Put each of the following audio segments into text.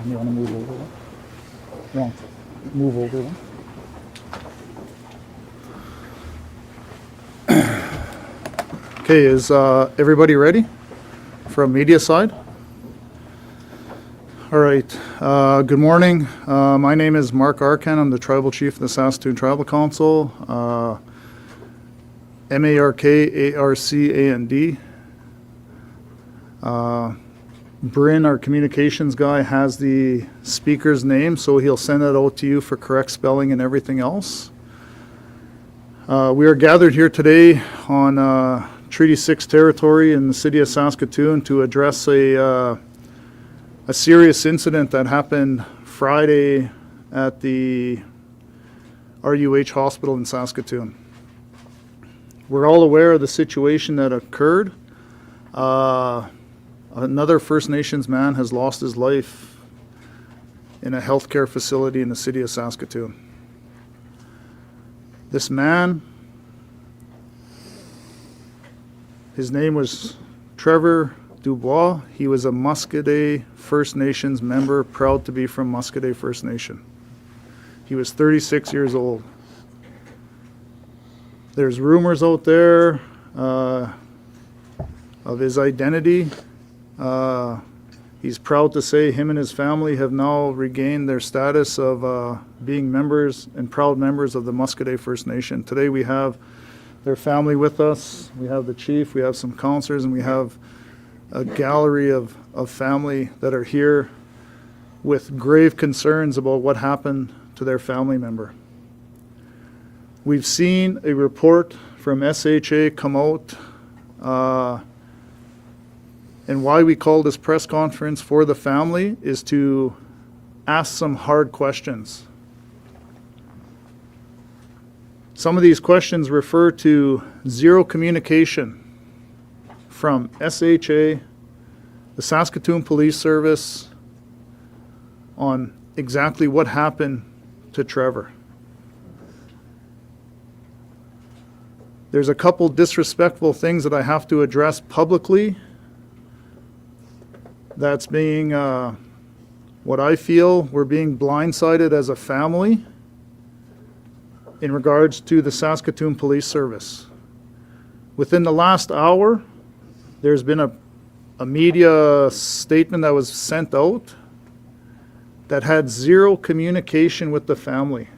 You want to move over one? No, move over one. Okay, is everybody ready from media side? All right, good morning. My name is Mark Arcand. I'm the Tribal Chief of the Saskatoon Tribal Council. M-A-R-K-A-R-C-A-N-D. Bryn, our communications guy, has the speaker's name, so he'll send it out to you for correct spelling and everything else. We are gathered here today on Treaty 6 territory in the city of Saskatoon to address a serious incident that happened Friday at the RUH hospital in Saskatoon. We're all aware of the situation that occurred. Another First Nations man has lost his life in a healthcare facility in the city of Saskatoon. This man, his name was Trevor Dubois. He was a Muscoda First Nations member, proud to be from Muscoda First Nation. He was 36 years old. There's rumors out there of his identity. He's proud to say him and his family have now regained their status of being members and proud members of the Muscoda First Nation. Today we have their family with us. We have the chief, we have some councillors, and we have a gallery of family that are here with grave concerns about what happened to their family member. We've seen a report from SHA come out, and why we call this press conference for the family is to ask some hard questions. Some of these questions refer to zero communication from SHA, the Saskatoon Police Service, on exactly what happened to Trevor. There's a couple disrespectful things that I have to address publicly. That's being what I feel we're being blindsided as a family in regards to the Saskatoon Police Service. Within the last hour, there's been a media statement that was sent out that had zero communication with the family.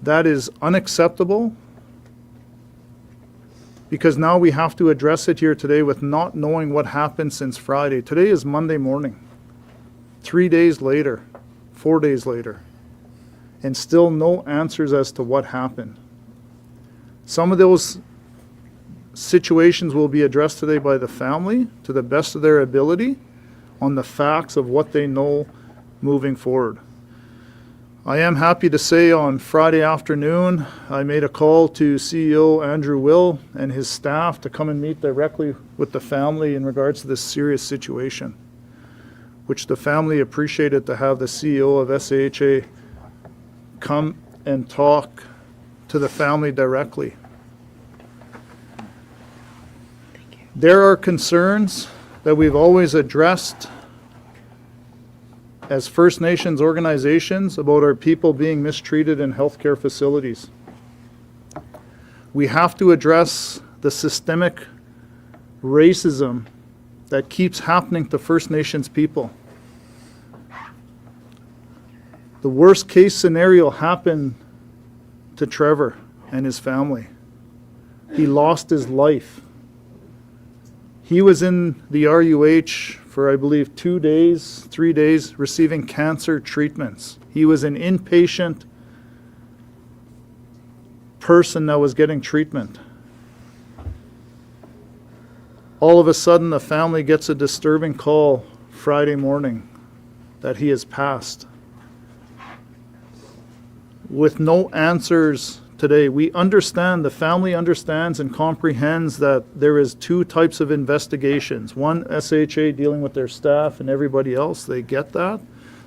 That is unacceptable, because now we have to address it here today with not knowing what happened since Friday. Today is Monday morning, 3 days later, 4 days later, and still no answers as to what happened. Some of those situations will be addressed today by the family to the best of their ability on the facts of what they know moving forward. I am happy to say on Friday afternoon, I made a call to CEO Andrew Will and his staff to come and meet directly with the family in regards to this serious situation, which the family appreciated to have the CEO of SAHA come and talk to the family directly. There are concerns that we've always addressed as First Nations organizations about our people being mistreated in healthcare facilities. We have to address the systemic racism that keeps happening to First Nations people. The worst case scenario happened to Trevor and his family. He lost his life. He was in the RUH for, I believe, 2 days, 3 days, receiving cancer treatments. He was an inpatient person that was getting treatment. All of a sudden, the family gets a disturbing call Friday morning that he has passed. With no answers today. We understand, the family understands and comprehends that there is two types of investigations. One, SHA dealing with their staff and everybody else. They get that.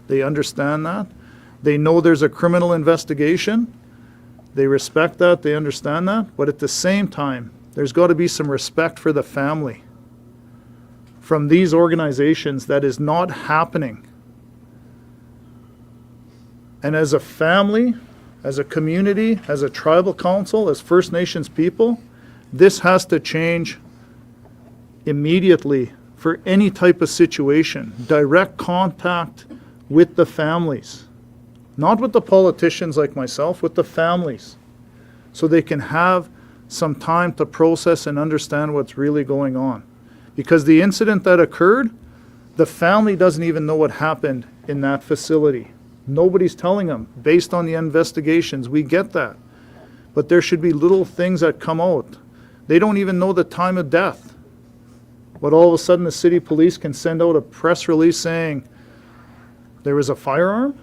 They understand that. They know there's a criminal investigation. They respect that. They understand that. But at the same time, there's got to be some respect for the family, from these organizations that is not happening. And as a family, as a community, as a tribal council, as First Nations people, this has to change immediately for any type of situation. Direct contact with the families. Not with the politicians like myself, with the families. So they can have some time to process and understand what's really going on. Because the incident that occurred, the family doesn't even know what happened in that facility. Nobody's telling them. Based on the investigations, we get that. But there should be little things that come out. They don't even know the time of death. But all of a sudden the city police can send out a press release saying there was a firearm?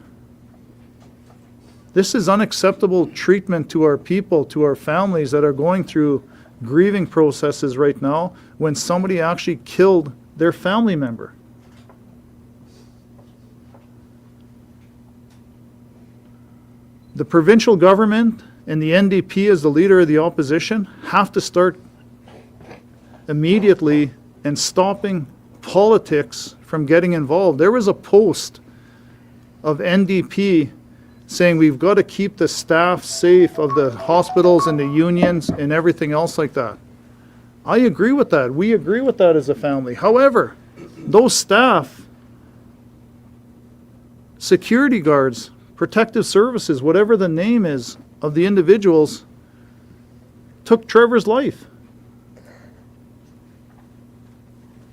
This is unacceptable treatment to our people, to our families that are going through grieving processes right now when somebody actually killed their family member. The provincial government and the NDP as the leader of the opposition have to start immediately and stopping politics from getting involved. There was a post of NDP saying we've got to keep the staff safe of the hospitals and the unions and everything else like that. I agree with that. We agree with that as a family. However, those staff, security guards, protective services, whatever the name is of the individuals, took Trevor's life.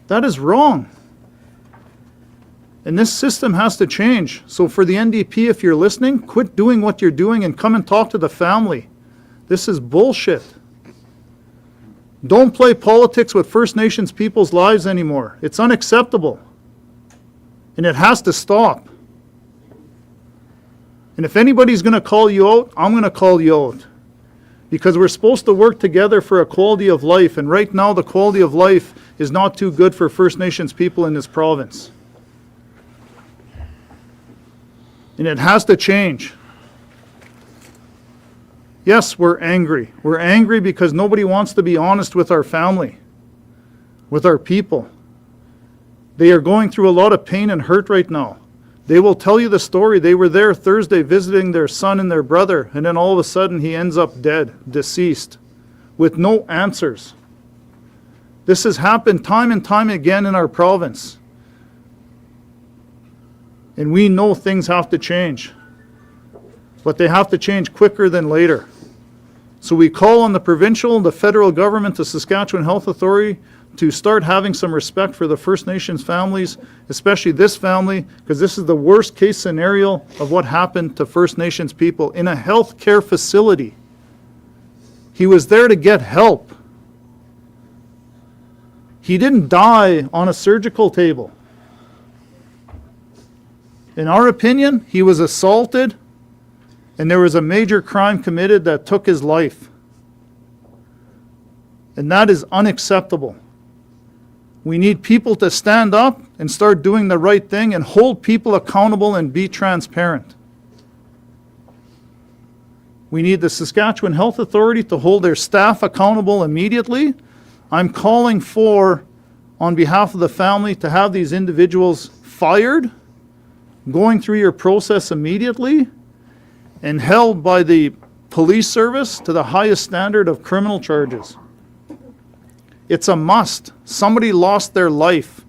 That is wrong. And this system has to change. So for the NDP, if you're listening, quit doing what you're doing and come and talk to the family. This is bullshit. Don't play politics with First Nations people's lives anymore. It's unacceptable. And it has to stop. And if anybody's going to call you out, I'm going to call you out. Because we're supposed to work together for a quality of life. And right now the quality of life is not too good for First Nations people in this province. And it has to change. Yes, we're angry. We're angry because nobody wants to be honest with our family, with our people. They are going through a lot of pain and hurt right now. They will tell you the story. They were there Thursday visiting their son and their brother, and then all of a sudden he ends up dead, deceased, with no answers. This has happened time and time again in our province. And we know things have to change. But they have to change quicker than later. So we call on the provincial and the federal government, the Saskatchewan Health Authority, to start having some respect for the First Nations families, especially this family, because this is the worst case scenario of what happened to First Nations people in a health care facility. He was there to get help. He didn't die on a surgical table. In our opinion, he was assaulted and there was a major crime committed that took his life. And that is unacceptable. We need people to stand up and start doing the right thing and hold people accountable and be transparent. We need the Saskatchewan Health Authority to hold their staff accountable immediately. I'm calling for, on behalf of the family, to have these individuals fired, going through your process immediately, and held by the police service to the highest standard of criminal charges. It's a must. Somebody lost their life.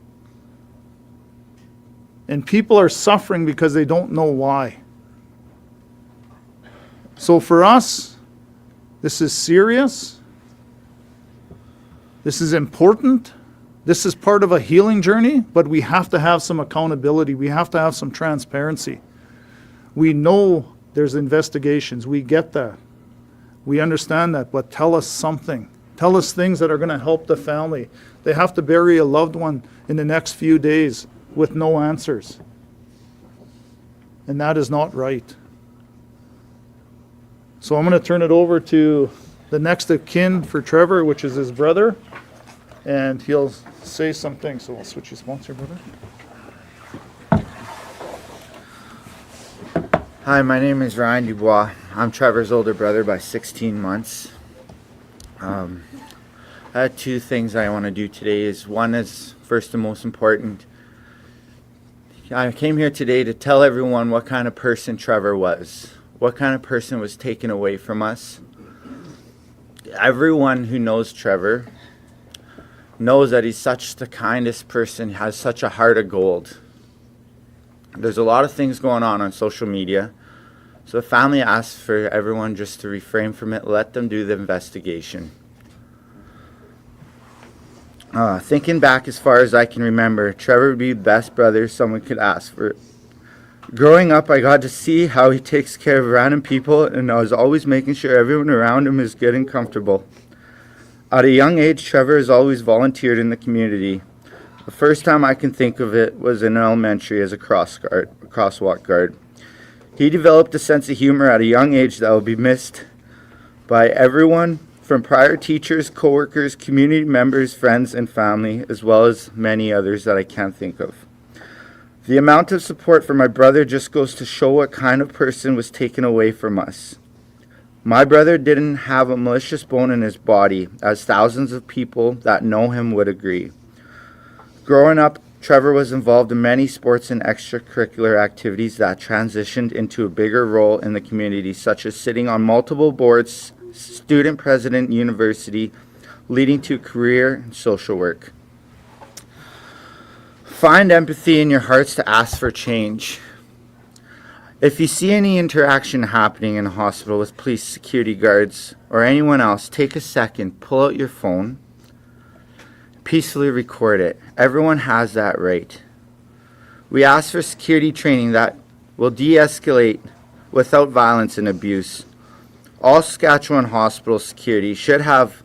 And people are suffering because they don't know why. So for us, this is serious. This is important. This is part of a healing journey, but we have to have some accountability. We have to have some transparency. We know there's investigations. We get that. We understand that, but tell us something. Tell us things that are going to help the family. They have to bury a loved one in the next few days with no answers. And that is not right. So I'm going to turn it over to the next of kin for Trevor, which is his brother, and he'll say something. So we'll switch his sponsor, brother. Hi, my name is Arcand Dubois. I'm Trevor's older brother by 16 months. I had two things I want to do today. One is first and most important. I came here today to tell everyone what kind of person Trevor was, what kind of person was taken away from us. Everyone who knows Trevor knows that he's such the kindest person, has such a heart of gold. There's a lot of things going on social media. So the family asks for everyone just to refrain from it, let them do the investigation. Thinking back as far as I can remember, Trevor would be the best brother someone could ask for. Growing up, I got to see how he takes care of random people, and I was always making sure everyone around him is good and comfortable. At a young age, Trevor has always volunteered in the community. The first time I can think of it was in elementary as a crosswalk guard. He developed a sense of humor at a young age that will be missed by everyone from prior teachers, coworkers, community members, friends, and family, as well as many others that I can't think of. The amount of support for my brother just goes to show what kind of person was taken away from us. My brother didn't have a malicious bone in his body, as thousands of people that know him would agree. Growing up, Trevor was involved in many sports and extracurricular activities that transitioned into a bigger role in the community, such as sitting on multiple boards, student president, university, leading to career and social work. Find empathy in your hearts to ask for change. If you see any interaction happening in a hospital with police, security guards, or anyone else, take a second, pull out your phone, peacefully record it. Everyone has that right. We ask for security training that will de-escalate without violence and abuse. All Saskatchewan hospital security should have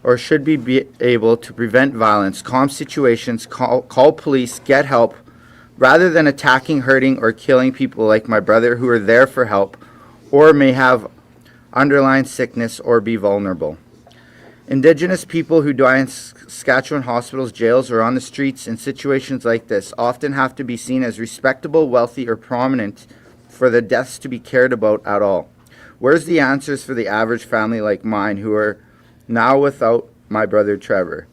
or should be able to prevent violence, calm situations, call police, get help, rather than attacking, hurting, or killing people like my brother who are there for help or may have underlying sickness or be vulnerable. Indigenous people who die in Saskatchewan hospitals, jails, or on the streets in situations like this often have to be seen as respectable, wealthy, or prominent for their deaths to be cared about at all. Where's the answers for the average family like mine who are now without my brother Trevor?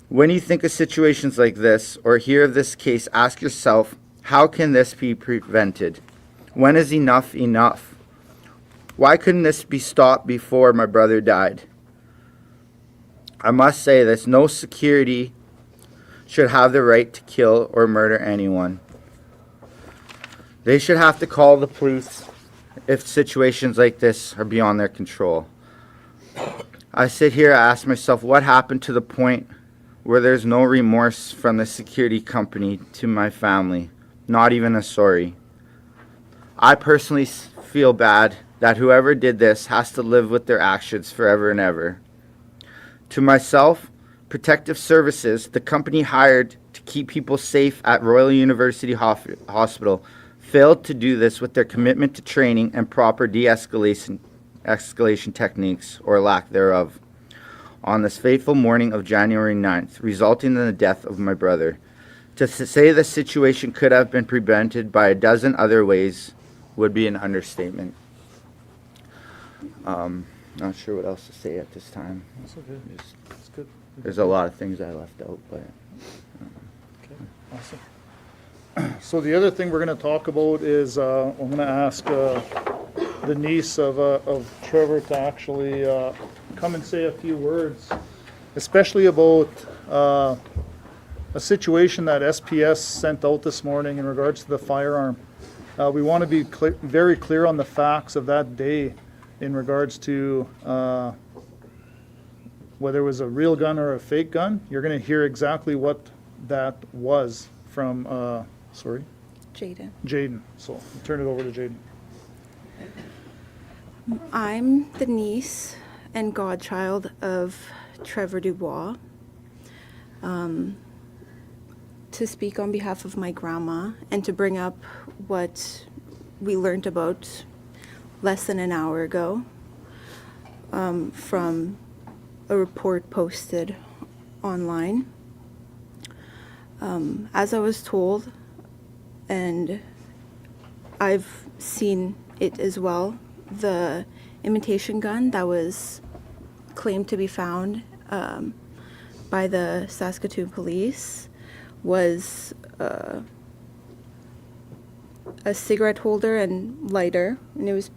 When you think of situations like this or hear of this case, ask yourself, how can this be prevented? When is enough enough? Why couldn't this be stopped before my brother died? I must say this, no security should have the right to kill or murder anyone. They should have to call the police if situations like this are beyond their control. I sit here, I ask myself, what happened to the point where there's no remorse from the security company to my family? Not even a sorry. I personally feel bad that whoever did this has to live with their actions forever and ever. To myself, Protective Services, the company hired to keep people safe at Royal University Hospital, failed to do this with their commitment to training and proper de-escalation techniques, or lack thereof, on this fateful morning of January 9th, resulting in the death of my brother. To say the situation could have been prevented by a dozen other ways would be an understatement. Not sure what else to say at this time. That's okay. That's good. There's a lot of things I left out, but... Okay, awesome. So the other thing we're going to talk about is I'm going to ask the niece of Trevor to actually come and say a few words, especially about a situation that SPS sent out this morning in regards to the firearm. We want to be very clear on the facts of that day in regards to whether it was a real gun or a fake gun. You're going to hear exactly what that was from, Jaden. So I'll turn it over to Jaden. I'm the niece and godchild of Trevor Dubois. To speak on behalf of my grandma and to bring up what we learned about less than an hour ago from a report posted online. As I was told, and I've seen it as well, the imitation gun that was claimed to be found by the Saskatoon police was a cigarette holder and lighter, and it was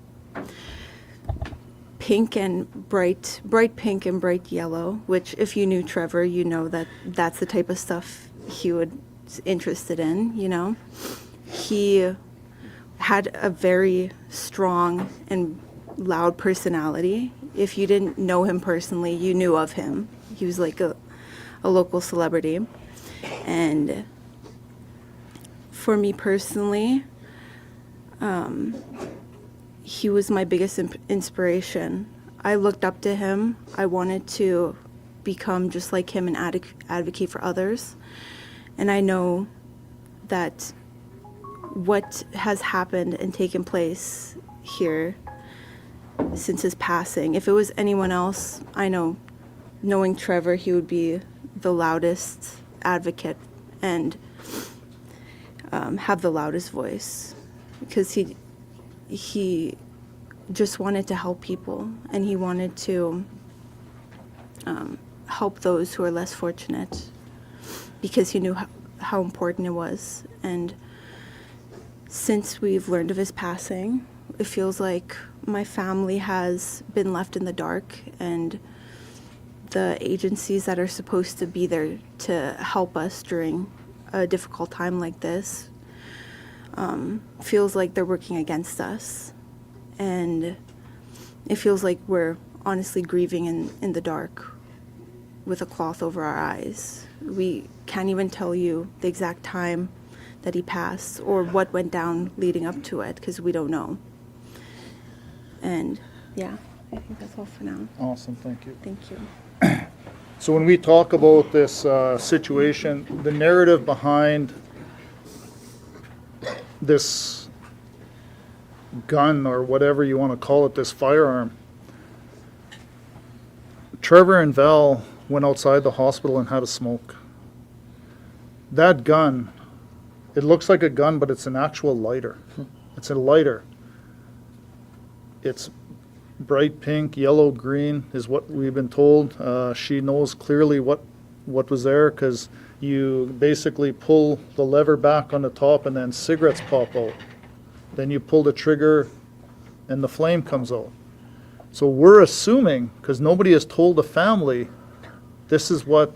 pink and bright pink and bright yellow, which if you knew Trevor, you know that that's the type of stuff he was interested in, you know. He had a very strong and loud personality. If you didn't know him personally, you knew of him. He was like a local celebrity. And for me personally, he was my biggest inspiration. I looked up to him. I wanted to become just like him and advocate for others. And I know that what has happened and taken place here since his passing, if it was anyone else, I know, knowing Trevor, he would be the loudest advocate and have the loudest voice, because he just wanted to help people, and he wanted to help those who are less fortunate, because he knew how important it was. And since we've learned of his passing, it feels like my family has been left in the dark, and the agencies that are supposed to be there to help us during a difficult time like this feels like they're working against us. And it feels like we're honestly grieving in the dark with a cloth over our eyes. We can't even tell you the exact time that he passed or what went down leading up to it, because we don't know. And yeah, I think that's all for now. Awesome, thank you. Thank you. So when we talk about this situation, the narrative behind this gun, or whatever you want to call it, this firearm, Trevor and Val went outside the hospital and had a smoke. That gun, it looks like a gun, but it's an actual lighter. It's a lighter. It's bright pink, yellow, green is what we've been told. She knows clearly what was there, because you basically pull the lever back on the top and then cigarettes pop out. Then you pull the trigger and the flame comes out. So we're assuming, because nobody has told the family, this is what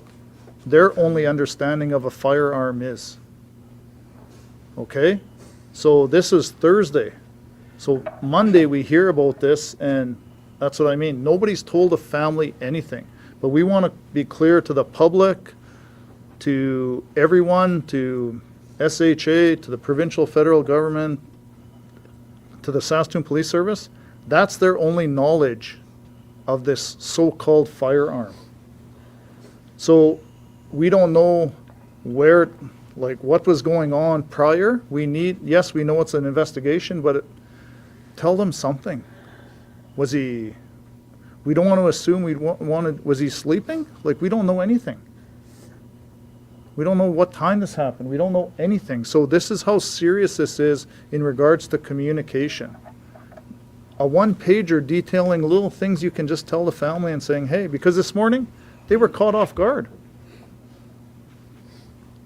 their only understanding of a firearm is. Okay? So this is Thursday. So Monday we hear about this, and that's what I mean. Nobody's told the family anything. But we want to be clear to the public, to everyone, to SHA, to the provincial federal government, to the Saskatoon Police Service. That's their only knowledge of this so-called firearm. So we don't know where, like, what was going on prior. Yes, we know it's an investigation, but tell them something. Was he, we don't want to assume was he sleeping? Like, we don't know anything. We don't know what time this happened. We don't know anything. So this is how serious this is in regards to communication. A one-pager detailing little things you can just tell the family and saying, hey, because this morning they were caught off guard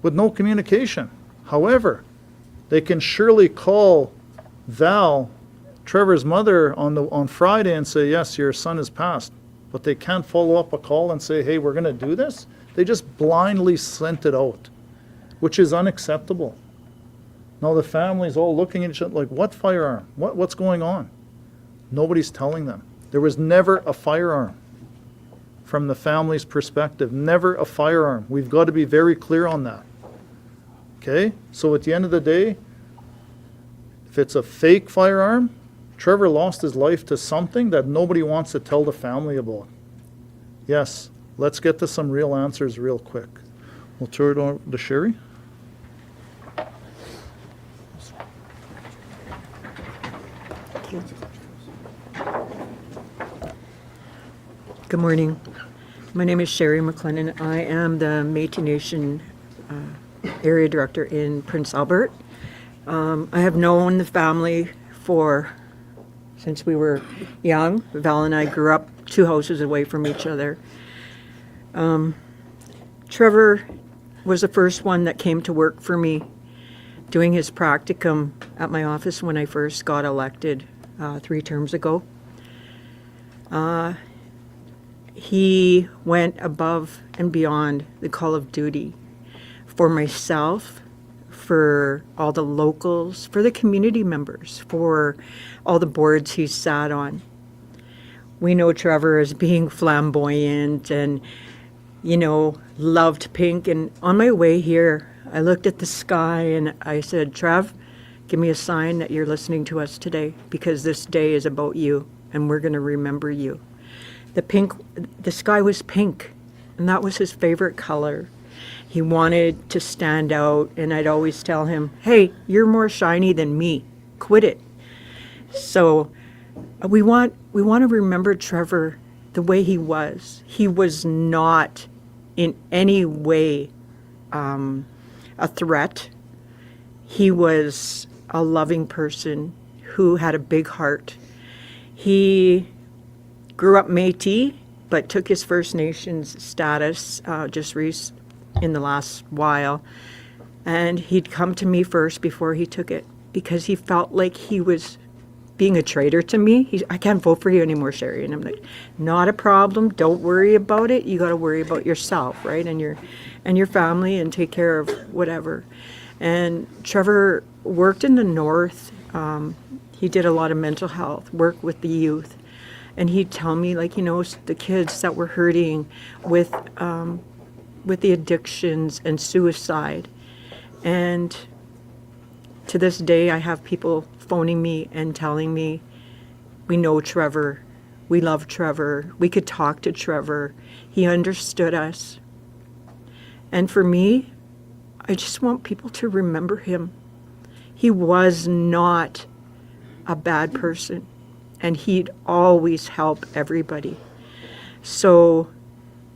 with no communication. However, they can surely call Val, Trevor's mother, on Friday and say, yes, your son has passed. But they can't follow up a call and say, hey, we're going to do this. They just blindly sent it out, which is unacceptable. Now the family's all looking at each other like, what firearm? What's going on? Nobody's telling them. There was never a firearm from the family's perspective. Never a firearm. We've got to be very clear on that. Okay? So at the end of the day, if it's a fake firearm, Trevor lost his life to something that nobody wants to tell the family about. Yes, let's get to some real answers real quick. We'll turn it over to Sherry. Good morning. My name is Sherry McLennan. I am the Métis Nation Area Director in Prince Albert. I have known the family since we were young. Val and I grew up 2 houses away from each other. Trevor was the first one that came to work for me doing his practicum at my office when I first got elected 3 terms ago. He went above and beyond the call of duty for myself, for all the locals, for the community members, for all the boards he sat on. We know Trevor as being flamboyant and, you know, loved pink. And on my way here, I looked at the sky and I said, Trev, give me a sign that you're listening to us today, because this day is about you and we're going to remember you. The sky was pink, and that was his favorite color. He wanted to stand out, and I'd always tell him, hey, you're more shiny than me. Quit it. So we want to remember Trevor the way he was. He was not in any way a threat. He was a loving person who had a big heart. He grew up Métis, but took his First Nations status in the last while. And he'd come to me first before he took it, because he felt like he was being a traitor to me. I can't vote for you anymore, Sherry. And I'm like, not a problem. Don't worry about it. You got to worry about yourself, right? And your family, and take care of whatever. And Trevor worked in the north. He did a lot of mental health work with the youth. And he'd tell me, like, you know, the kids that were hurting with the addictions and suicide. And to this day, I have people phoning me and telling me, we know Trevor, we love Trevor, we could talk to Trevor, he understood us. And for me, I just want people to remember him. He was not a bad person, and he'd always help everybody. So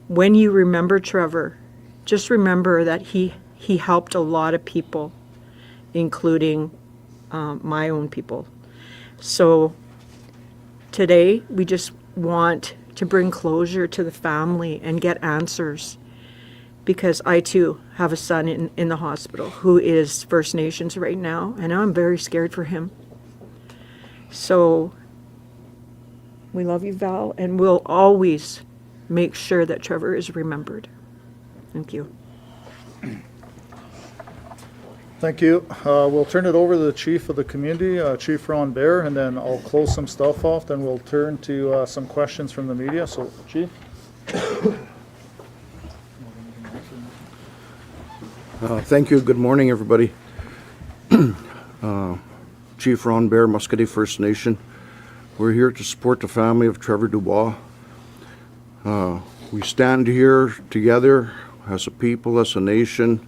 when you remember Trevor, just remember that he helped a lot of people, including my own people. So today, we just want to bring closure to the family and get answers, because I too have a son in the hospital who is First Nations right now, and I'm very scared for him. So we love you, Val, and we'll always make sure that Trevor is remembered. Thank you. Thank you. We'll turn it over to the chief of the community, Chief Ron Bear, and then I'll close some stuff off. Then we'll turn to some questions from the media. So, Chief. Thank you. Good morning, everybody. Chief Ron Bear, Muscatee First Nation. We're here to support the family of Trevor Dubois. We stand here together as a people, as a nation,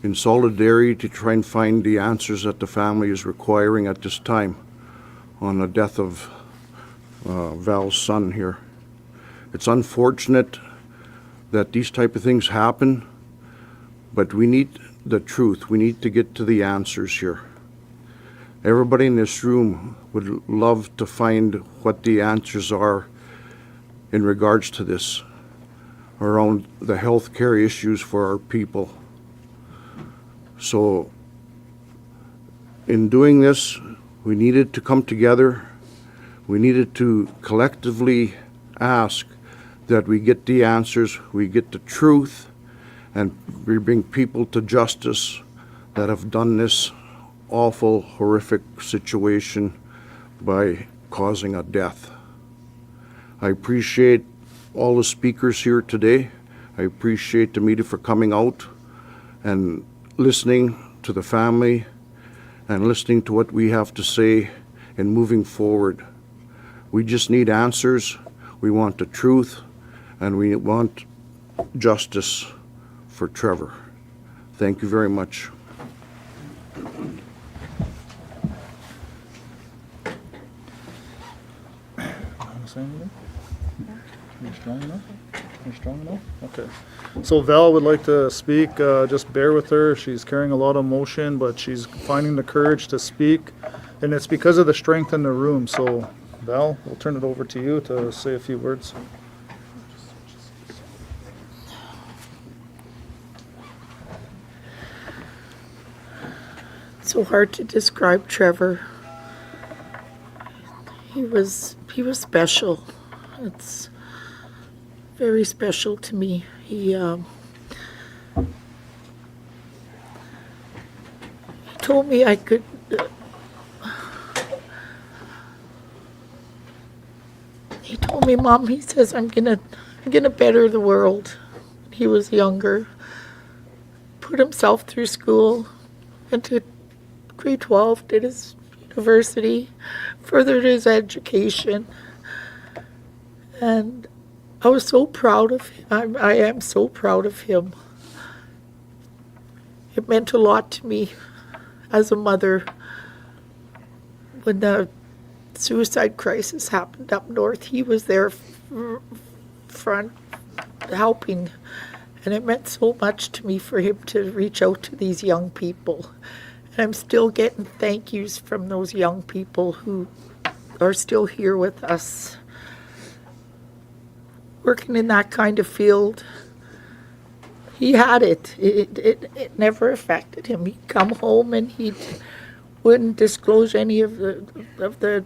in solidarity to try and find the answers that the family is requiring at this time on the death of Val's son here. It's unfortunate that these type of things happen, but we need the truth. We need to get to the answers here. Everybody in this room would love to find what the answers are in regards to this, around the health care issues for our people. So in doing this, we needed to come together. We needed to collectively ask that we get the answers, we get the truth, and we bring people to justice that have done this awful, horrific situation by causing a death. I appreciate all the speakers here today. I appreciate the media for coming out and listening to the family and listening to what we have to say and moving forward. We just need answers. We want the truth, and we want justice for Trevor. Thank you very much. Say anything? Are you strong enough? Are you strong enough? Okay. So Val would like to speak. Just bear with her. She's carrying a lot of emotion, but she's finding the courage to speak, and it's because of the strength in the room. So Val, we'll turn it over to you to say a few words. so hard to describe Trevor. He was special. It's very special to me. He told me I could. He told me, Mom, he says, I'm gonna better the world. He was younger, put himself through school, went to grade 12, did his university, furthered his education, and I was so proud of him. I am so proud of him. It meant a lot to me as a mother when the suicide crisis happened up north. He was there front helping, and it meant so much to me for him to reach out to these young people. And I'm still getting thank yous from those young people who are still here with us. Working in that kind of field, he had it. It never affected him. He'd come home and he wouldn't disclose any of the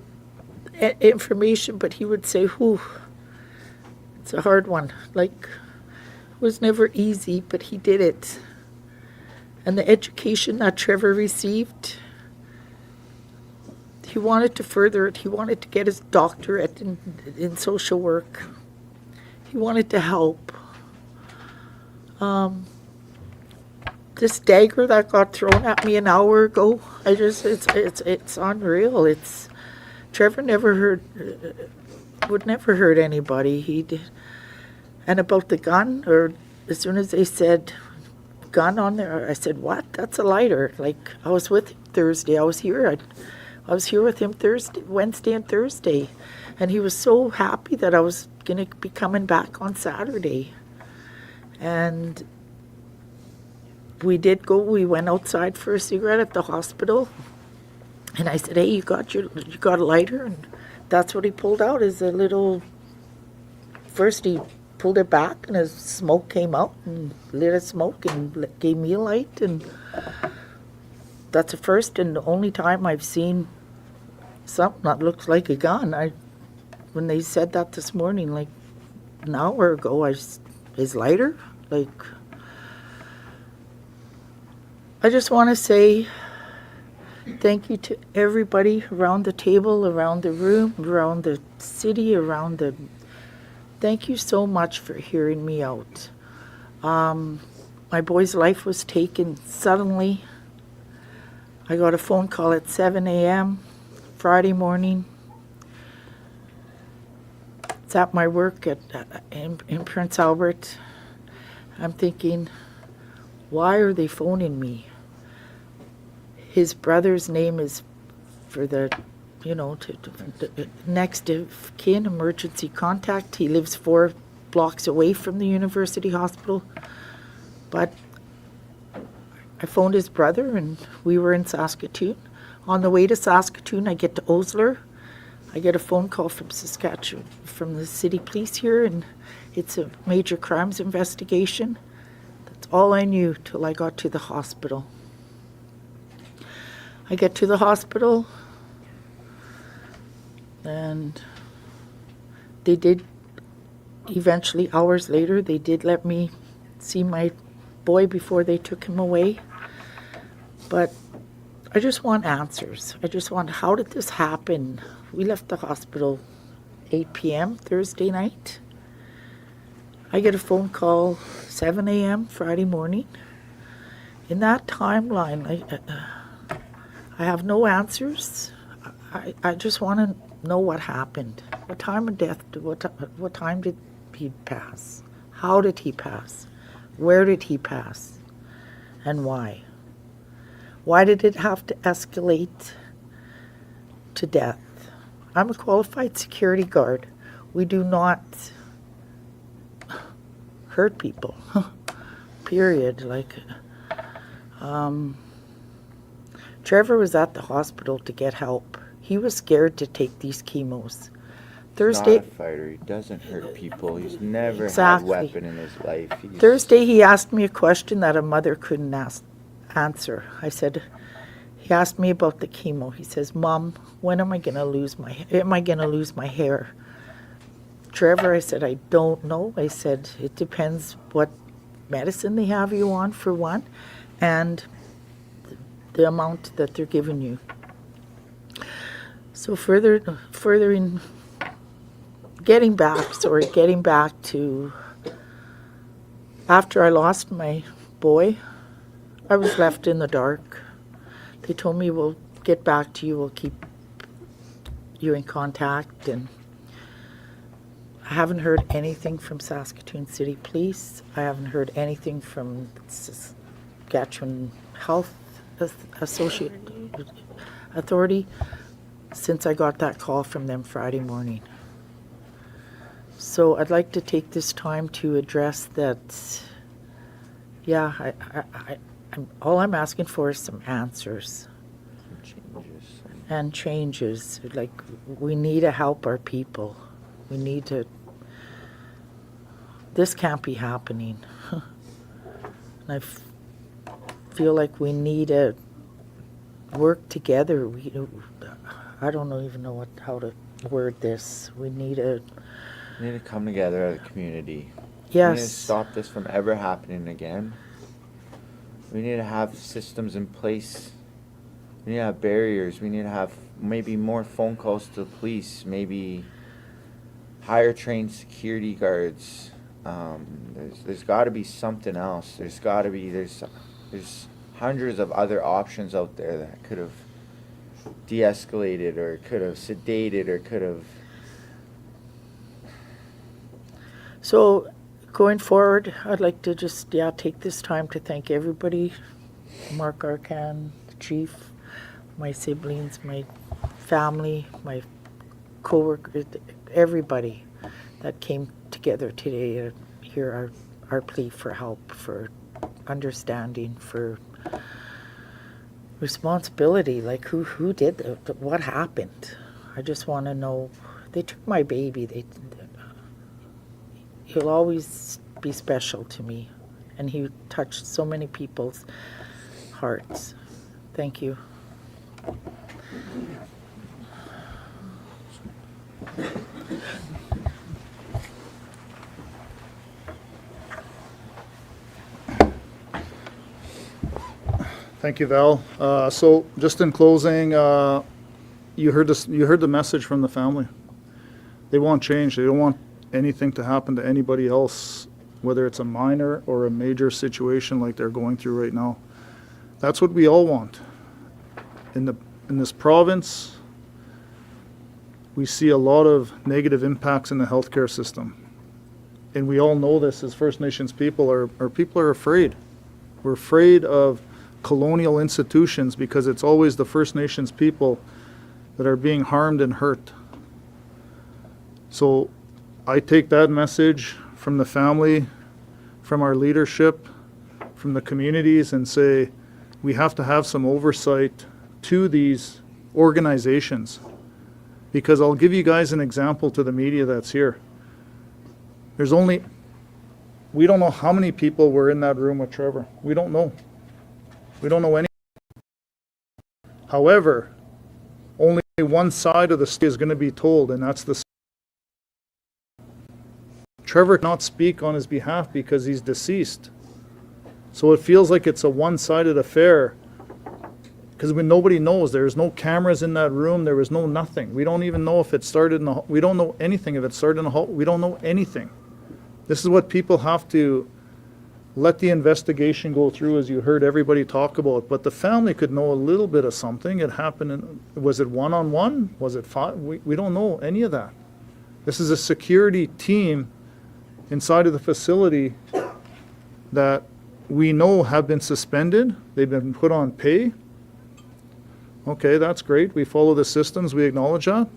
information, but he would say, "Whew, it's a hard one." Like, it was never easy, but he did it. And the education that Trevor received, he wanted to further it. He wanted to get his doctorate in social work. He wanted to help. This dagger that got thrown at me an hour ago, it's unreal. Trevor would never hurt anybody. He did. And about the gun, or as soon as they said gun on there, I said, "What? That's a lighter." Like, I was with him Thursday. I was here with him Wednesday and Thursday, and he was so happy that I was gonna be coming back on Saturday. And we went outside for a cigarette at the hospital, and I said, "Hey, you got a lighter?" And that's what he pulled out, is a little. First he pulled it back and his smoke came out and lit a smoke and gave me a light, and that's the first and the only time I've seen something that looks like a gun. When they said that this morning, like an hour ago, his lighter, like, I just want to say thank you to everybody around the table, around the room, around the city, thank you so much for hearing me out. My boy's life was taken suddenly. I got a phone call at 7 a.m. Friday morning. It's at my work in Prince Albert. I'm thinking, why are they phoning me? His brother's name is for the, next of kin, emergency contact. He lives 4 blocks away from the university hospital. But I phoned his brother, and we were in Saskatoon. On the way to Saskatoon, I get to Osler. I get a phone call from Saskatchewan, from the city police here, and it's a major crimes investigation. That's all I knew till I got to the hospital. I get to the hospital, and they did, eventually, hours later, they did let me see my boy before they took him away. But I just want answers. I just want, how did this happen? We left the hospital 8 p.m. Thursday night. I get a phone call 7 a.m. Friday morning. In that timeline, I have no answers. I just want to know what happened. What time of death, what time did he pass? How did he pass? Where did he pass? And why? Why did it have to escalate to death? I'm a qualified security guard. We do not hurt people, period. Trevor was at the hospital to get help. He was scared to take these chemos. Thursday, Not a fighter. He doesn't hurt people. He's never Exactly. had a weapon in his life. Thursday he asked me a question that a mother couldn't answer. I said, he asked me about the chemo. He says, Mom, when am I going to lose my hair? Trevor, I said, I don't know. I said, it depends what medicine they have you on, for one, and the amount that they're giving you. So further in getting back to after I lost my boy, I was left in the dark. They told me, we'll get back to you, we'll keep you in contact, and I haven't heard anything from Saskatoon City Police. I haven't heard anything from Saskatchewan Health Authority since I got that call from them Friday morning. So I'd like to take this time to address that. Yeah, all I'm asking for is some answers and changes. Like, we need to help our people. We need to. This can't be happening. And I feel like we need to work together. I don't even know how to word this. We need to come together as a community. Yes. We need to stop this from ever happening again. We need to have systems in place. We need to have barriers. We need to have maybe more phone calls to the police, maybe higher trained security guards. There's got to be something else. There's hundreds of other options out there that could have de-escalated or could have sedated or could have. So going forward, I'd like to just take this time to thank everybody, Mark Arcand, the chief, my siblings, my family, my co-workers, everybody that came together today to hear our plea for help, for understanding, for responsibility. Like, who did what happened? I just want to know. They took my baby. He'll always be special to me, and he touched so many people's hearts. Thank you. Thank you, Val. So just in closing, you heard the message from the family. They want change. They don't want anything to happen to anybody else, whether it's a minor or a major situation like they're going through right now. That's what we all want. In this province, we see a lot of negative impacts in the healthcare system. And we all know this as First Nations people. Our people are afraid. We're afraid of colonial institutions because it's always the First Nations people that are being harmed and hurt. So I take that message from the family, from our leadership, from the communities, and say we have to have some oversight to these organizations. Because I'll give you guys an example to the media that's here. We don't know how many people were in that room with Trevor. We don't know. We don't know any. However, only one side of the story is going to be told, and that's the. Trevor cannot speak on his behalf because he's deceased. So it feels like it's a one-sided affair because nobody knows. There's no cameras in that room. There was no nothing. We don't even know if it started in we don't know anything. If it started in a hall, we don't know anything. This is what people have to let the investigation go through, as you heard everybody talk about. But the family could know a little bit of something. It happened was it one-on-one? Was it five? We don't know any of that. This is a security team inside of the facility that we know have been suspended. They've been put on pay. Okay, that's great. We follow the systems. We acknowledge that.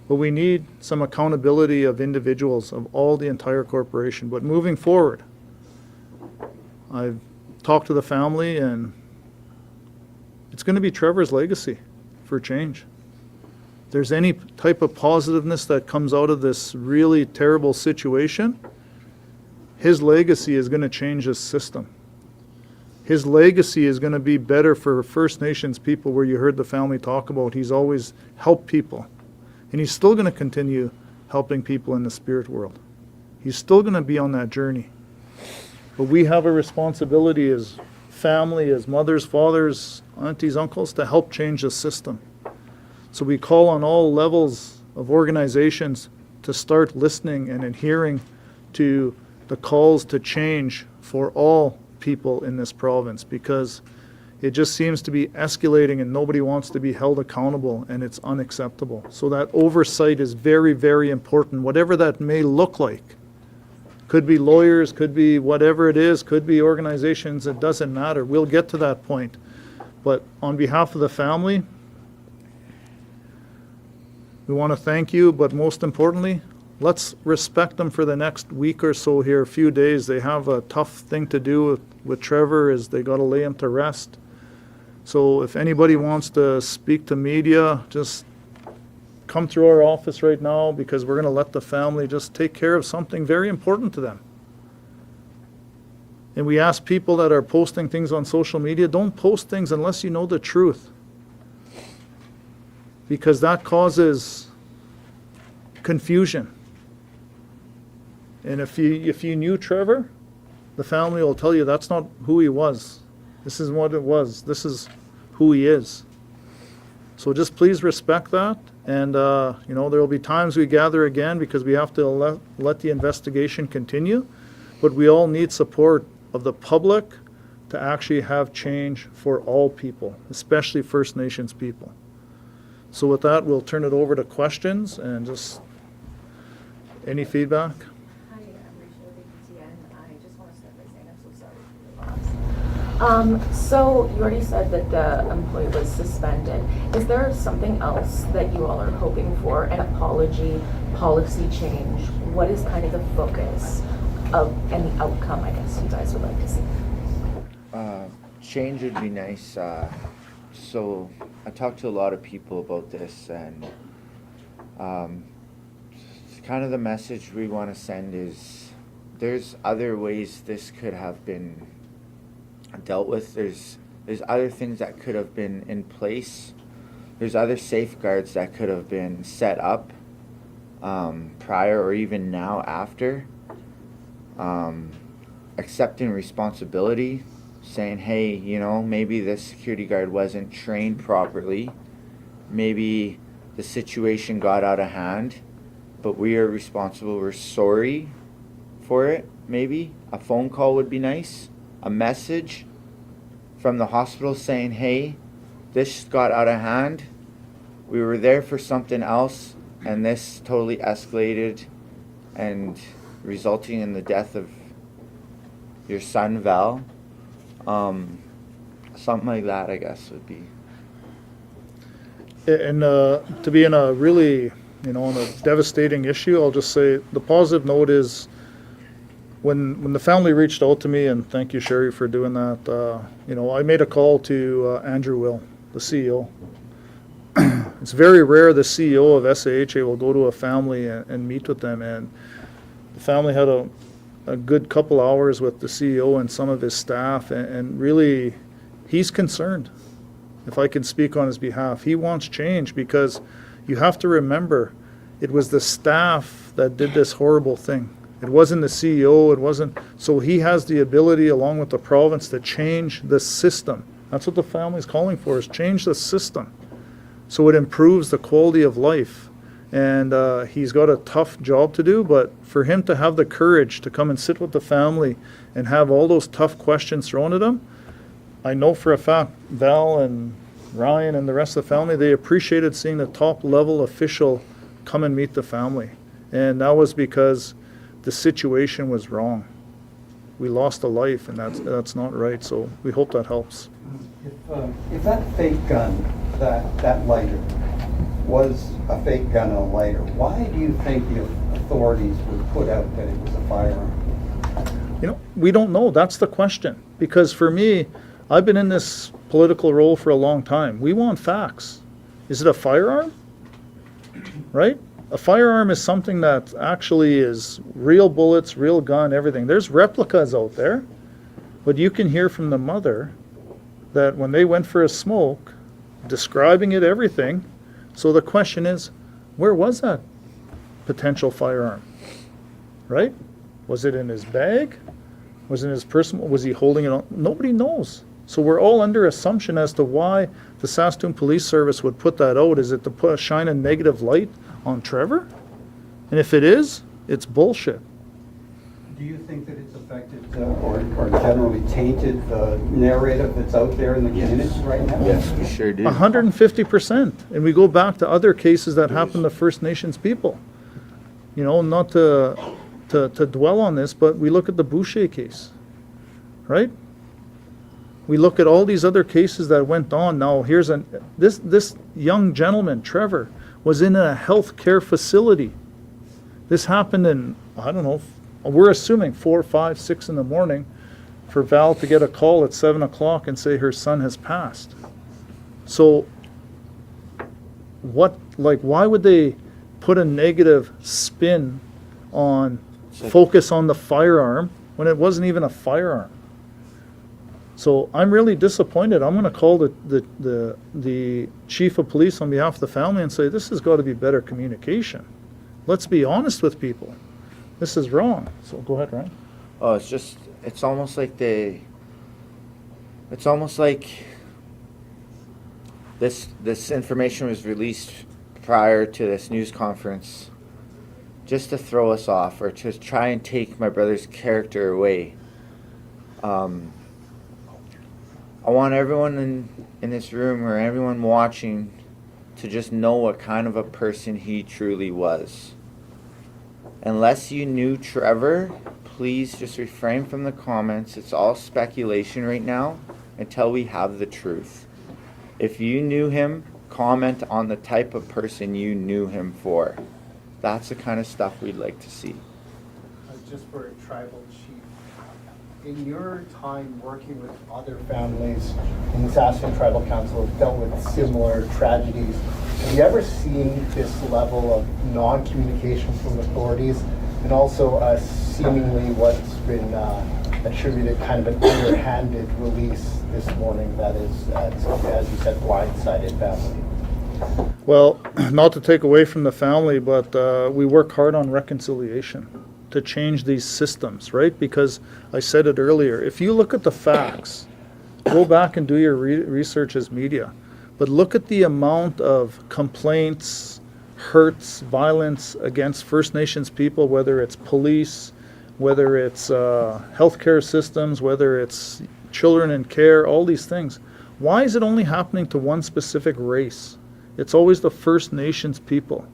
But we need some accountability of individuals, of all the entire corporation. But moving forward, I've talked to the family, and it's going to be Trevor's legacy for change. If there's any type of positiveness that comes out of this really terrible situation, his legacy is going to change this system. his legacy is going to be better for First Nations people, where you heard the family talk about he's always helped people. And he's still going to continue helping people in the spirit world. He's still going to be on that journey. But we have a responsibility as family, as mothers, fathers, aunties, uncles, to help change the system. So we call on all levels of organizations to start listening and adhering to the calls to change for all people in this province, because it just seems to be escalating and nobody wants to be held accountable, and it's unacceptable. So that oversight is very, very important, whatever that may look like. Could be lawyers, could be whatever it is, could be organizations, it doesn't matter. We'll get to that point. But on behalf of the family, we want to thank you, but most importantly, let's respect them for the next week or so here, a few days. They have a tough thing to do with Trevor, is they got to lay him to rest. So if anybody wants to speak to media, just come through our office right now, because we're going to let the family just take care of something very important to them. And we ask people that are posting things on social media, don't post things unless you know the truth, because that causes confusion. And if you knew Trevor, the family will tell you that's not who he was. This is what it was. This is who he is. So just please respect that. And, there will be times we gather again, because we have to let the investigation continue. But we all need support of the public to actually have change for all people, especially First Nations people. So with that, we'll turn it over to questions and just any feedback. Hi, I'm Rachel with APTN. I just want to start by saying I'm so sorry for your loss. So you already said that the employee was suspended. Is there something else that you all are hoping for? An apology, policy change? What is kind of the focus of any outcome, I guess, you guys would like to see? Change would be nice. So I talked to a lot of people about this, and kind of the message we want to send is there's other ways this could have been dealt with. There's other things that could have been in place. There's other safeguards that could have been set up prior or even now after. Accepting responsibility, saying, hey, maybe this security guard wasn't trained properly. Maybe the situation got out of hand, but we are responsible. We're sorry for it. Maybe a phone call would be nice. A message from the hospital saying, hey, this got out of hand. We were there for something else, and this totally escalated and resulting in the death of your son, Val. Something like that, I guess, would be. And to be in a really, on a devastating issue, I'll just say the positive note is when the family reached out to me, and thank you, Sherry, for doing that, I made a call to Andrew Will, the CEO. It's very rare the CEO of SAHA will go to a family and meet with them, and the family had a good couple hours with the CEO and some of his staff, and really, he's concerned. If I can speak on his behalf, he wants change, because you have to remember, it was the staff that did this horrible thing. It wasn't the CEO, it wasn't, so he has the ability, along with the province, to change the system. That's what the family's calling for, is change the system, so it improves the quality of life. And he's got a tough job to do, but for him to have the courage to come and sit with the family and have all those tough questions thrown at him, I know for a fact Val and Ryan and the rest of the family, they appreciated seeing the top level official come and meet the family. And that was because the situation was wrong. We lost a life, and that's not right, so we hope that helps. If that fake gun, that lighter, was a fake gun and a lighter, why do you think the authorities would put out that it was a firearm? We don't know. That's the question. Because for me, I've been in this political role for a long time. We want facts. Is it a firearm? Right? A firearm is something that actually is real bullets, real gun, everything. There's replicas out there. But you can hear from the mother that when they went for a smoke, describing it, everything. So the question is, where was that potential firearm? Right? Was it in his bag? Was it in his personal? Was he holding it on? Nobody knows. So we're all under assumption as to why the Saskatoon Police Service would put that out. Is it to shine a negative light on Trevor? And if it is, it's bullshit. Do you think that it's affected or generally tainted the narrative that's out there in the community right now? Yes, we sure do. 150%. And we go back to other cases that happened to First Nations people. You know, not to dwell on this, but we look at the Boucher case, right? We look at all these other cases that went on. Now, here's this young gentleman, Trevor, was in a healthcare facility. This happened in, I don't know, we're assuming 4, 5, 6 in the morning for Val to get a call at 7 o'clock and say her son has passed. So why would they put a negative spin on focus on the firearm when it wasn't even a firearm? So I'm really disappointed. I'm going to call the chief of police on behalf of the family and say, this has got to be better communication. Let's be honest with people. This is wrong. So go ahead, Ryan. Oh, it's almost like this information was released prior to this news conference just to throw us off or to try and take my brother's character away. I want everyone in this room or everyone watching to just know what kind of a person he truly was. Unless you knew Trevor, please just refrain from the comments. It's all speculation right now until we have the truth. If you knew him, comment on the type of person you knew him for. That's the kind of stuff we'd like to see. Just for a tribal chief, in your time working with other families in the Saskatoon Tribal Council who've dealt with similar tragedies, have you ever seen this level of non-communication from authorities and also seemingly what's been attributed kind of an underhanded release this morning that is, as you said, blindsided family? Well, not to take away from the family, but we work hard on reconciliation to change these systems, right? Because I said it earlier, if you look at the facts, go back and do your research as media, but look at the amount of complaints, hurts, violence against First Nations people, whether it's police, whether it's healthcare systems, whether it's children in care, all these things. Why is it only happening to one specific race? It's always the First Nations people.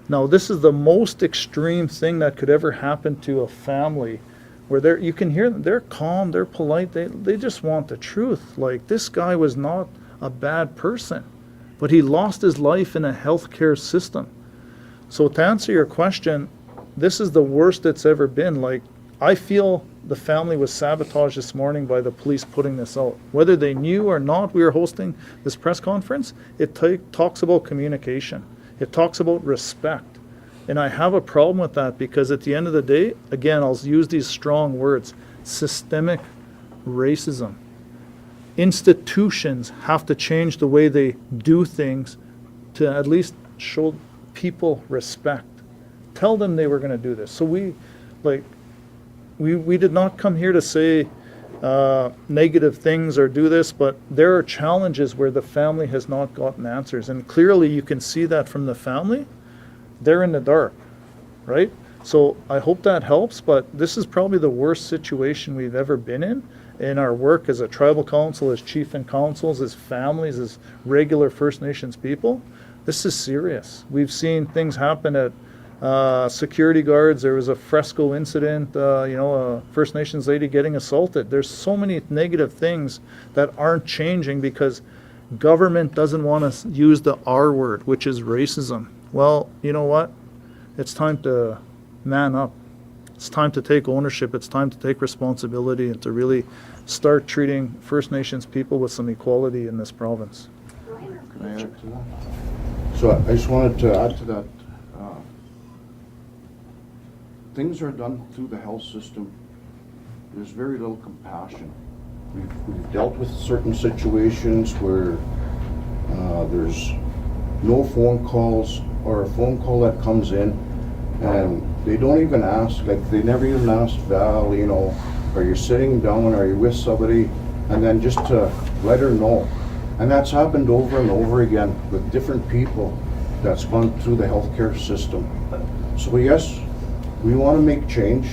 Now, this is the most extreme thing that could ever happen to a family where you can hear them, they're calm, they're polite, they just want the truth. Like, this guy was not a bad person, but he lost his life in a healthcare system. So to answer your question, this is the worst it's ever been. Like, I feel the family was sabotaged this morning by the police putting this out. Whether they knew or not we were hosting this press conference, it talks about communication. It talks about respect. And I have a problem with that because at the end of the day, again, I'll use these strong words, systemic racism. Institutions have to change the way they do things to at least show people respect. Tell them they were going to do this. So we did not come here to say negative things or do this, but there are challenges where the family has not gotten answers. And clearly you can see that from the family. They're in the dark, right? So I hope that helps, but this is probably the worst situation we've ever been in our work as a tribal council, as chief and councils, as families, as regular First Nations people. This is serious. We've seen things happen at security guards. There was a fresco incident, a First Nations lady getting assaulted. There's so many negative things that aren't changing because government doesn't want to use the R word, which is racism. Well, you know what? It's time to man up. It's time to take ownership. It's time to take responsibility and to really start treating First Nations people with some equality in this province. Can I add to that? So I just wanted to add to that. Things are done through the health system. there's very little compassion. We've dealt with certain situations where there's no phone calls, or a phone call that comes in and they don't even ask, like they never even asked Val, you know, are you sitting down, are you with somebody, and then just to let her know. And that's happened over and over again with different people that's gone through the healthcare system. So yes, we want to make change.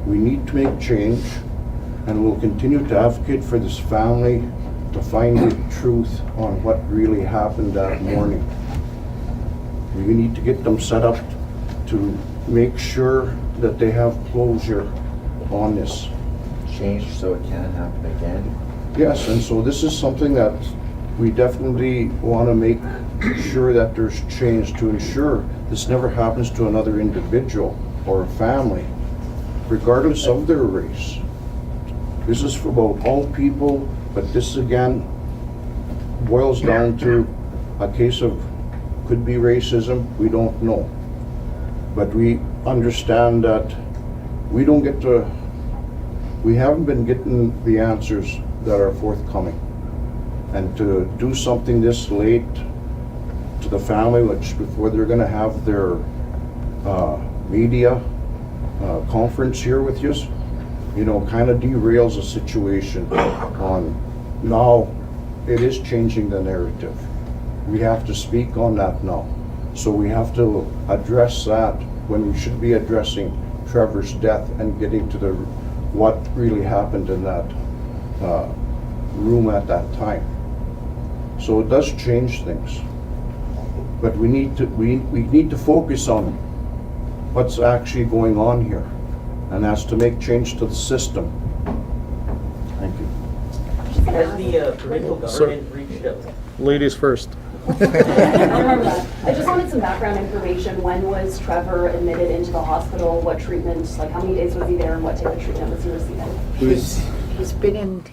We need to make change, and we'll continue to advocate for this family to find the truth on what really happened that morning. We need to get them set up to make sure that they have closure on this. Change so it can't happen again. Yes, and so this is something that we definitely want to make sure that there's change to ensure this never happens to another individual or a family, regardless of their race. This is for about all people, but this again boils down to a case of, could be racism, we don't know. But we understand that we haven't been getting the answers that are forthcoming. And to do something this late to the family, which before they're gonna have their media conference here with you, you know, kind of derails the situation on, now it is changing the narrative. We have to speak on that now. So we have to address that when we should be addressing Trevor's death and getting to the what really happened in that room at that time. So it does change things. But we need to focus on what's actually going on here, and that's to make change to the system. Thank you. Has the provincial government reached out? Ladies first. I remember that. I just wanted some background information. When was Trevor admitted into the hospital? What treatment, like how many days was he there, and what type of treatment was he receiving?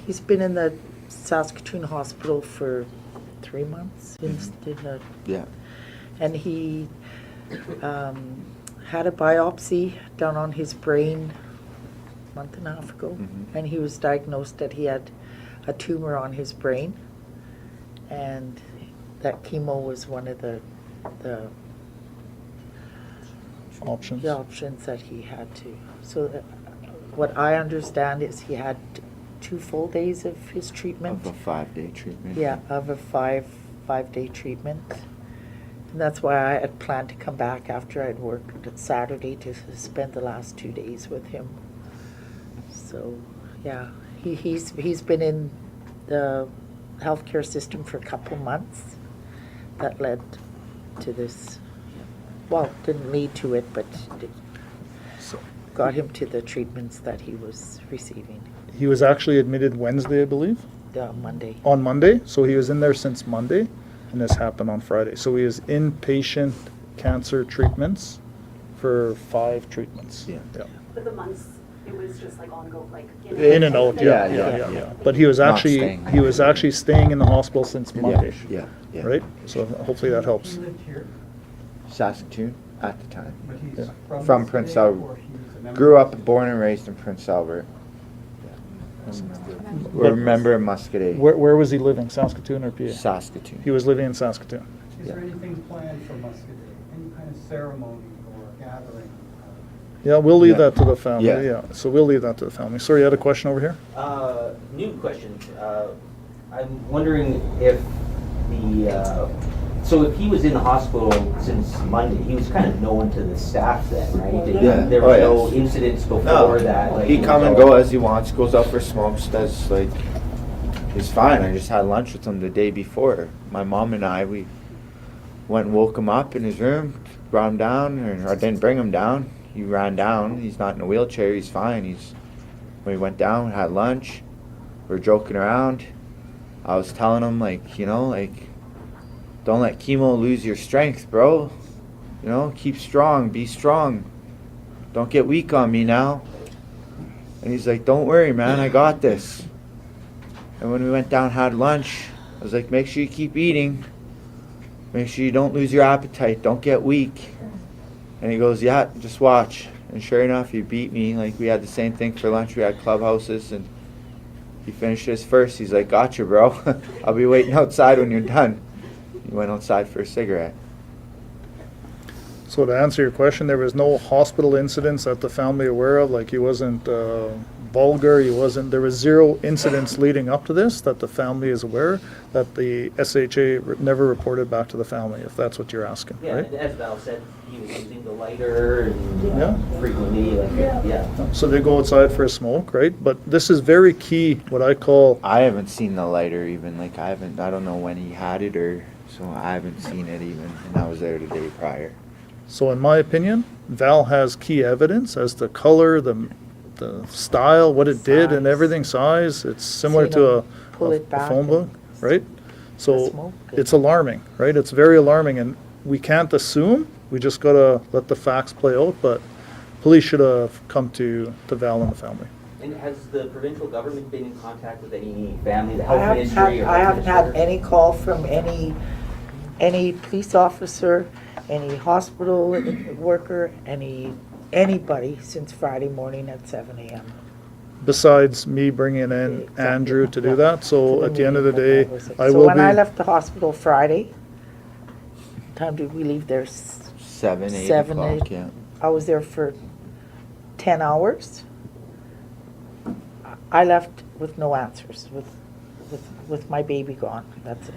He's been in the Saskatoon hospital for 3 months. Yeah. And he had a biopsy done on his brain a month and a half ago, and he was diagnosed that he had a tumor on his brain, and that chemo was one of the options that he had to. So what I understand is he had 2 full days of his treatment. Of a 5-day treatment. Yeah, of a five-day treatment. And that's why I had planned to come back after I'd worked Saturday to spend the last 2 days with him. So, yeah, he's been in the healthcare system for a couple months. That led to this. Well, didn't lead to it, but it got him to the treatments that he was receiving. He was actually admitted Wednesday, I believe. Monday. On Monday, so he was in there since Monday, and this happened on Friday. So he is inpatient cancer treatments for 5 treatments. Yeah. But the months, it was just like ongoing, like In and out, yeah. But he was actually staying in the hospital since Monday. Yeah. Right? So hopefully that helps. He lived here, Saskatoon at the time. but he's Yeah. From the Prince state, Albert. or he was a member Grew of up, born and raised in Prince Albert. We're a member of Muscadet. Where was he living, Saskatoon or PA? Saskatoon. He was living in Saskatoon. Is there anything planned for Muscadet? Any kind of ceremony or gathering? Yeah, we'll leave Yeah. that to the family, Yeah. yeah. So we'll leave that to the family. Sorry, you had a question over here? New question. I'm wondering if so if he was in the hospital since Monday, he was kind of known to the staff then, right? Yeah. There were no yes. incidents before No, that. Like, he come and go as he wants, goes out for smokes, does like, he's fine. I just had lunch with him the day before. My mom and we went and woke him up in his room, brought him down, or I didn't bring him down. He ran down. He's not in a wheelchair. He's fine. When we went down, had lunch, we were joking around. I was telling him, don't let chemo lose your strength, bro. Keep strong, be strong. Don't get weak on me now. And he's like, don't worry, man, I got this. And when we went down, had lunch, I was like, make sure you keep eating. Make sure you don't lose your appetite. Don't get weak. And he goes, yeah, just watch. And sure enough, he beat me. Like, we had the same thing for lunch. We had clubhouses, and he finished his first. He's like, gotcha, bro. I'll be waiting outside when you're done. He went outside for a cigarette. So to answer your question, there was no hospital incidents that the family aware of, like he wasn't vulgar, there was 0 incidents leading up to this that the family is aware, that the SHA never reported back to the family, if that's what you're asking, Yeah, right? and as Val said, he was using the lighter and Yeah. frequently, like, yeah. So they go outside for a smoke, right? But this is very key, what I call, I haven't seen the lighter even. Like, I don't know when he had it, or so I haven't seen it even, and I was there the day prior. so in my opinion, Val has key evidence as to color, the style, what it did and Size. everything, size. It's similar Seen to him pull it a back phone and book, right? the So smoke. it's alarming, right? It's very alarming, and we can't assume. We just gotta let the facts play out, but police should have come to Val and the family. And has the provincial government been in contact with any family, the I health haven't ministry? had, or I health haven't had administrator? any call from any police officer, any hospital worker, anybody since Friday morning at 7 a.m. Besides me bringing in Exactly. Andrew to do Yeah. that, so To at the end of the meeting, day, but that was it. I So will when I be, left the hospital Friday, time did we leave there? 7, 8 7, o'clock, 8. yeah. I was there for 10 hours. I left with no answers, with my baby gone. That's it.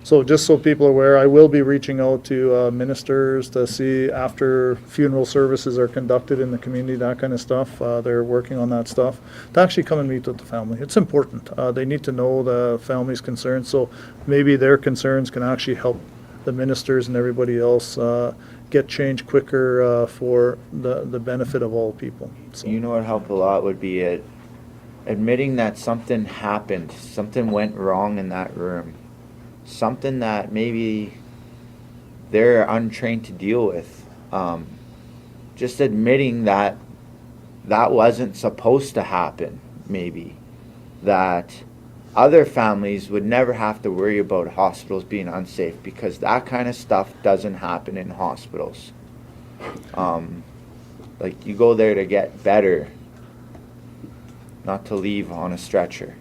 so just so people are aware, I will be reaching out to ministers to see after funeral services are conducted in the community, that kind of stuff. They're working on that stuff, to actually come and meet with the family. It's important. They need to know the family's concerns, so maybe their concerns can actually help the ministers and everybody else get change quicker for the benefit of all people. So. You know what helped a lot would be admitting that something happened, something went wrong in that room, something that maybe they're untrained to deal with. Just admitting that that wasn't supposed to happen, maybe. That other families would never have to worry about hospitals being unsafe, because that kind of stuff doesn't happen in hospitals. Like, you go there to get better, not to leave on a stretcher.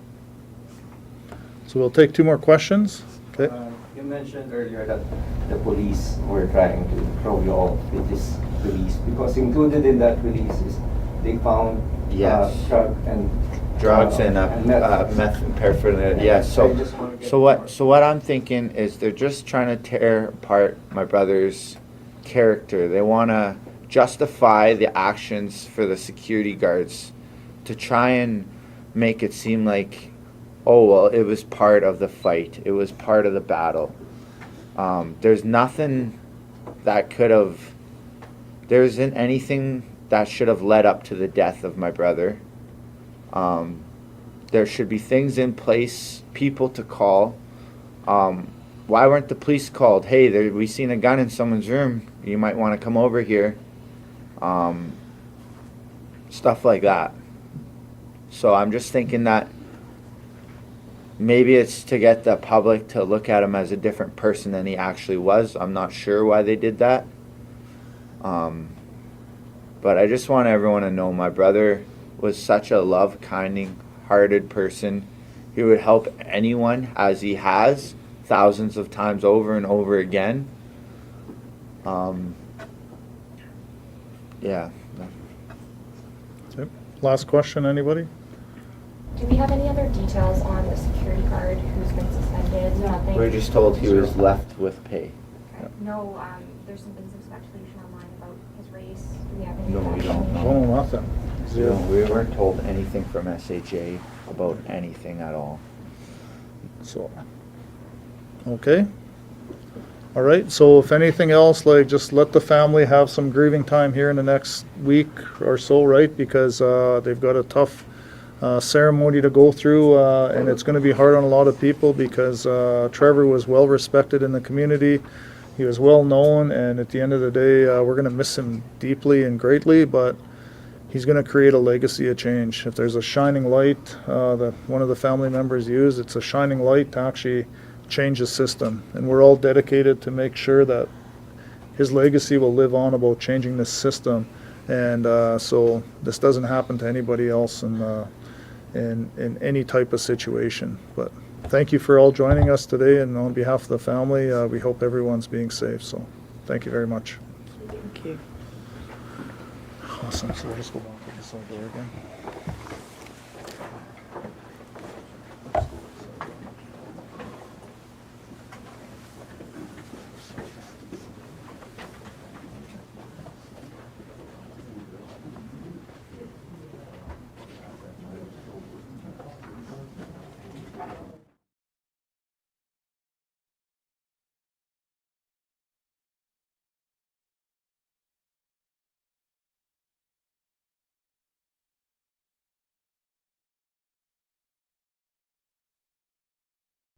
So we'll take 2 more questions. Okay. You mentioned earlier that the police were trying to throw you off with this release, because included in that release is they found Yes. drugs and meth and paraphernalia. Yeah. So what I'm thinking is they're just trying to tear apart my brother's character. They want to justify the actions for the security guards to try and make it seem like, oh, well, it was part of the fight. It was part of the battle. There's nothing that there isn't anything that should have led up to the death of my brother. There should be things in place, people to call. Why weren't the police called? Hey, we seen a gun in someone's room. You might want to come over here. Stuff like that. So I'm just thinking that maybe it's to get the public to look at him as a different person than he actually was. I'm not sure why they did that. But I just want everyone to know my brother was such a hearted person. He would help anyone, as he has thousands of times over and over again. Yeah. Okay. Last question, anybody? Do we have any other details on the security guard who's been suspended? Nothing? We're just told he was left with pay. No, there's been some speculation online about his race. Do we have any? No, we don't know. Oh, nothing. No, we weren't told anything from SHA about anything at all. So, okay. All right, so if anything else, like, just let the family have some grieving time here in the next week or so, right? Because they've got a tough ceremony to go through, and it's going to be hard on a lot of people because Trevor was well respected in the community. He was well known, and at the end of the day, we're going to miss him deeply and greatly, but he's going to create a legacy of change. If there's a shining light that one of the family members used, it's a shining light to actually change the system. And we're all dedicated to make sure that his legacy will live on about changing this system And so this doesn't happen to anybody else in any type of situation. But thank you for all joining us today, and on behalf of the family, we hope everyone's being safe. So thank you very much. Thank you. Awesome. So we'll just go back to this door again.